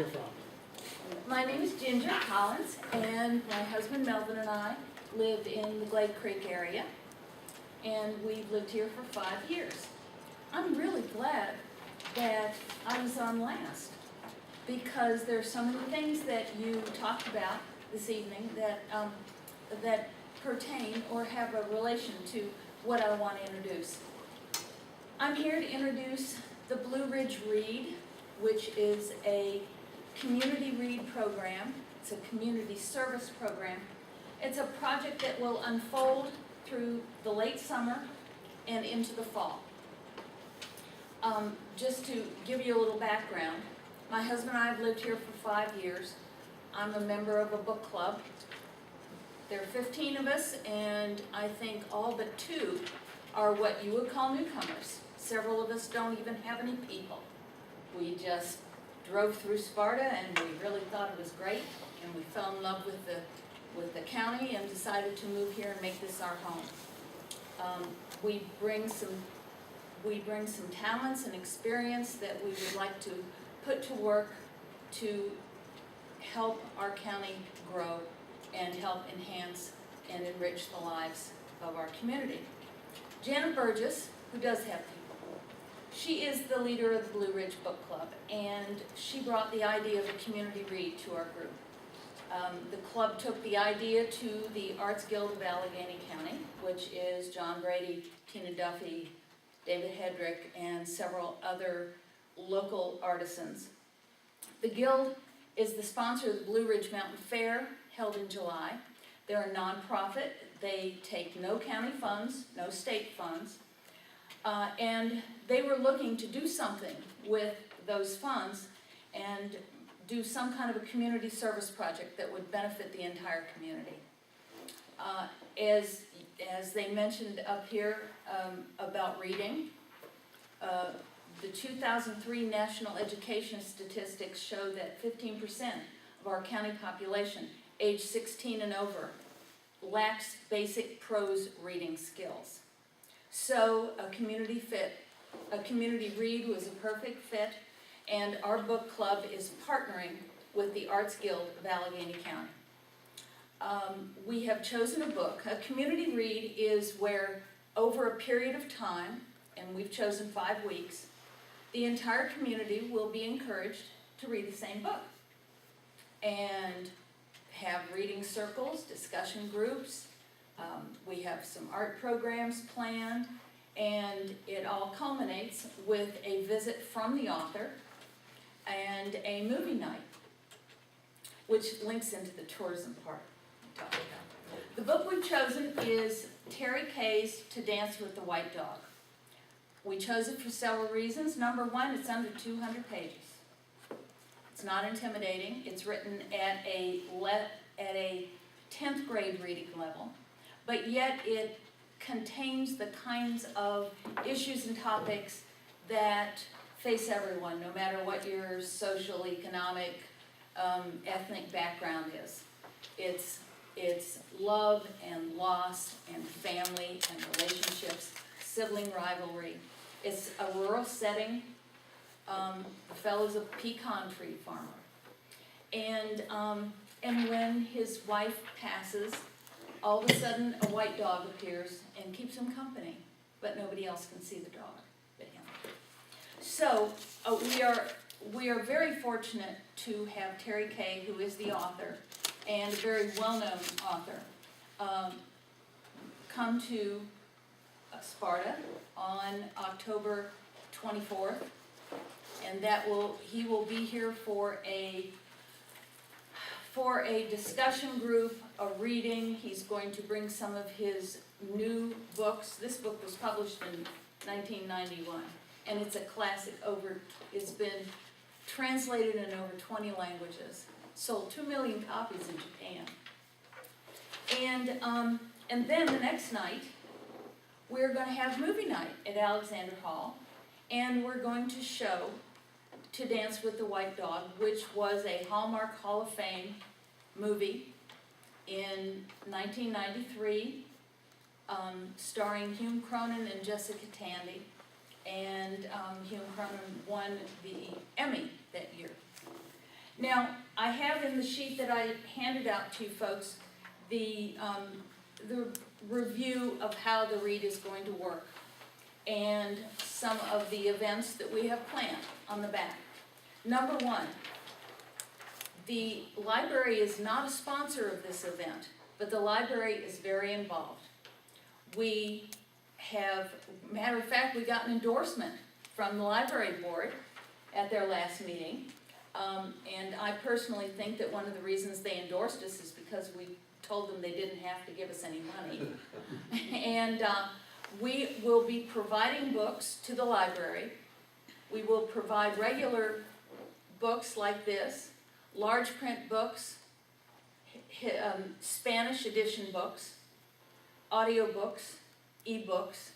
hear from? My name is Ginger Collins, and my husband Melvin and I live in the Glade Creek area, and we've lived here for 5 years. I'm really glad that I was on last, because there's so many things that you talked about this evening that pertain or have a relation to what I want to introduce. I'm here to introduce the Blue Ridge Read, which is a community read program. It's a community service program. It's a project that will unfold through the late summer and into the fall. Just to give you a little background, my husband and I have lived here for 5 years. I'm a member of a book club. There are 15 of us, and I think all but 2 are what you would call newcomers. Several of us don't even have any people. We just drove through Sparta, and we really thought it was great, and we fell in love with the county and decided to move here and make this our home. We bring some talents and experience that we would like to put to work to help our county grow and help enhance and enrich the lives of our community. Janet Burgess, who does have people, she is the leader of the Blue Ridge Book Club, and she brought the idea of a community read to our group. The club took the idea to the Arts Guild of Alleghany County, which is John Brady, Tina Duffy, David Hedrick, and several other local artisans. The Guild is the sponsor of the Blue Ridge Mountain Fair, held in July. They're a nonprofit. They take no county funds, no state funds, and they were looking to do something with those funds and do some kind of a community service project that would benefit the entire community. As they mentioned up here about reading, the 2003 National Education Statistics show that 15% of our county population, age 16 and over, lacks basic prose reading skills. So a community read was a perfect fit, and our book club is partnering with the Arts Guild of Alleghany County. We have chosen a book. A community read is where, over a period of time, and we've chosen 5 weeks, the entire community will be encouraged to read the same book and have reading circles, discussion groups. We have some art programs planned, and it all culminates with a visit from the author and a movie night, which links into the tourism part I'm talking about. The book we've chosen is Terry Kay's To Dance with the White Dog. We chose it for several reasons. Number one, it's under 200 pages. It's not intimidating. It's written at a 10th grade reading level, but yet it contains the kinds of issues and topics that face everyone, no matter what your social, economic, ethnic background is. It's love and loss and family and relationships, sibling rivalry. It's a rural setting. The fellow's a pecan tree farmer. And when his wife passes, all of a sudden a white dog appears and keeps him company, but nobody else can see the dog but him. So we are very fortunate to have Terry Kay, who is the author, and a very well-known author, come to Sparta on October 24th, and he will be here for a discussion group, a reading. He's going to bring some of his new books. This book was published in 1991, and it's a classic. It's been translated in over 20 languages, sold 2 million copies in Japan. And then the next night, we're going to have movie night at Alexander Hall, and we're going to show To Dance with the White Dog, which was a Hallmark Hall of Fame movie in 1993, starring Hume Cronin and Jessica Tandy, and Hume Cronin won the Emmy that year. Now, I have in the sheet that I handed out to you folks, the review of how the read is going to work and some of the events that we have planned on the back. Number one, the library is not a sponsor of this event, but the library is very involved. We have, matter of fact, we got an endorsement from the library board at their last meeting. And I personally think that one of the reasons they endorsed us is because we told them they didn't have to give us any money. And we will be providing books to the library. We will provide regular books like this, large print books, Spanish edition books, audio books, e-books,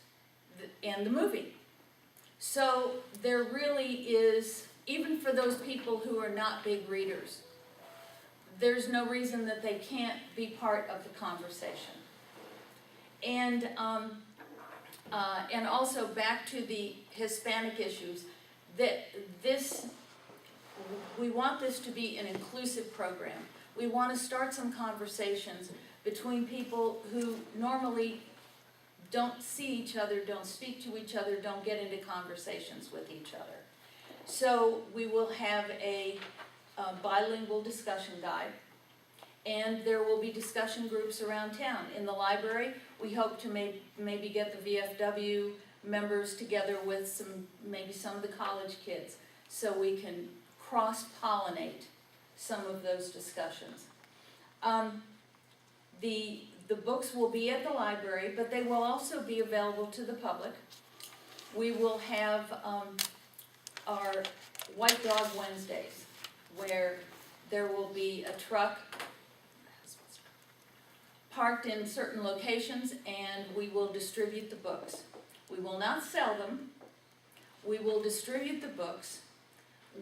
and the movie. So there really is, even for those people who are not big readers, there's no reason that they can't be part of the conversation. And also back to the Hispanic issues, that we want this to be an inclusive program. We want to start some conversations between people who normally don't see each other, don't speak to each other, don't get into conversations with each other. So we will have a bilingual discussion guide, and there will be discussion groups around town. In the library, we hope to maybe get the VFW members together with maybe some of the college kids, so we can cross-pollinate some of those discussions. The books will be at the library, but they will also be available to the public. We will have our White Dog Wednesdays, where there will be a truck parked in certain locations, and we will distribute the books. We will not sell them. We will distribute the books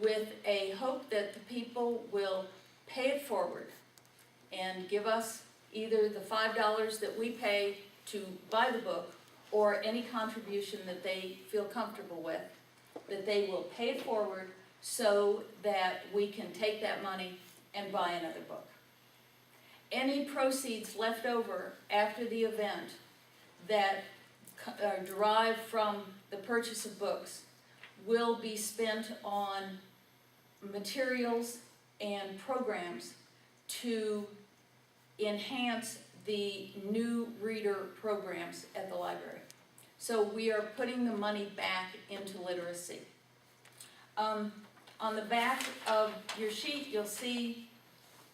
with a hope that the people will pay it forward and give us either the $5 that we pay to buy the book or any contribution that they feel comfortable with, that they will pay it forward so that we can take that money and buy another book. Any proceeds left over after the event that are derived from the purchase of books will be spent on materials and programs to enhance the new reader programs at the library. So we are putting the money back into literacy. On the back of your sheet, you'll see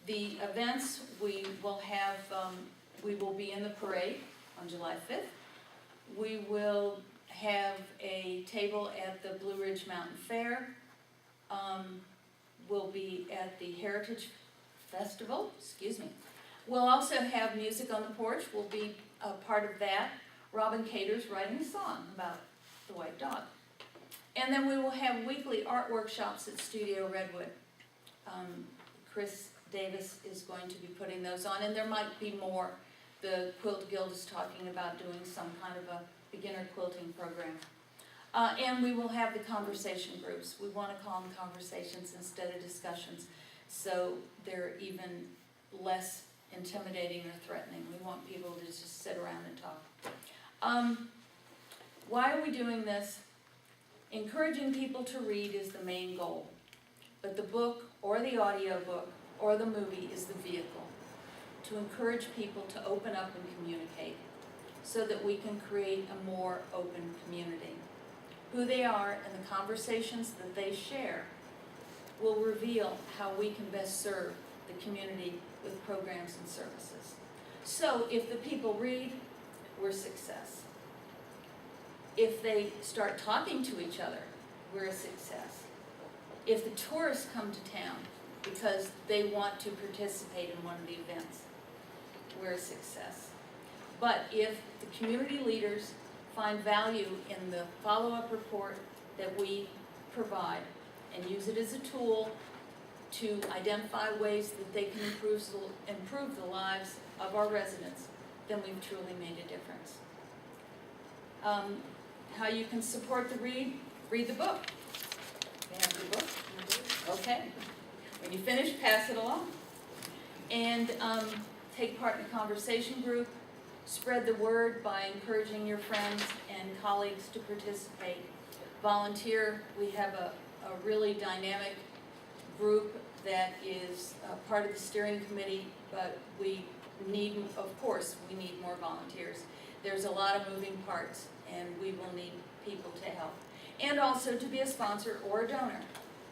the events. We will be in the parade on July 5th. We will have a table at the Blue Ridge Mountain Fair. We'll be at the Heritage Festival, We'll also have music on the porch. We'll be a part of that. Robin Cater's writing a song about the white dog. And then we will have weekly art workshops at Studio Redwood. Chris Davis is going to be putting those on, and there might be more. The Quilt Guild is talking about doing some kind of a beginner quilting program. And we will have the conversation groups. We want to call them conversations instead of discussions, so they're even less intimidating or threatening. We want people to just sit around and talk. Why are we doing this? Encouraging people to read is the main goal, but the book or the audio book or the movie is the vehicle to encourage people to open up and communicate so that we can create a more open community. Who they are and the conversations that they share will reveal how we can best serve the community with programs and services. So if the people read, we're a success. If they start talking to each other, we're a success. If the tourists come to town because they want to participate in one of the events, we're a success. But if the community leaders find value in the follow-up report that we provide and use it as a tool to identify ways that they can improve the lives of our residents, then we've truly made a difference. How you can support the read the book. You have the book? Okay. When you finish, pass it along. And take part in a conversation group. Spread the word by encouraging your friends and colleagues to participate. Volunteer. We have a really dynamic group that is part of the steering committee, but we need, of course, we need more volunteers. There's a lot of moving parts, and we will need people to help. And also to be a sponsor or a donor.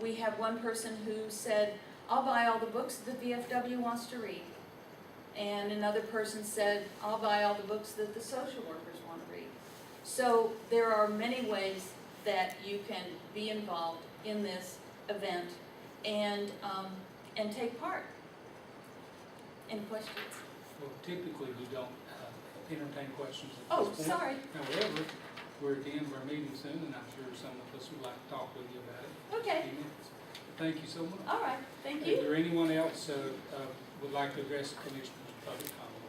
We have one person who said, I'll buy all the books that the VFW wants to read. And another person said, I'll buy all the books that the social workers want to read. So there are many ways that you can be involved in this event and take part. Any questions? Well, typically we don't entertain questions at Oh, this point. sorry. However, we're at the end of our meeting soon, and I'm sure some of us would like to talk with you about it. Okay. In a few minutes. Thank you so much. All right. Thank Is you. there anyone else would like to address the commissioners' public comment?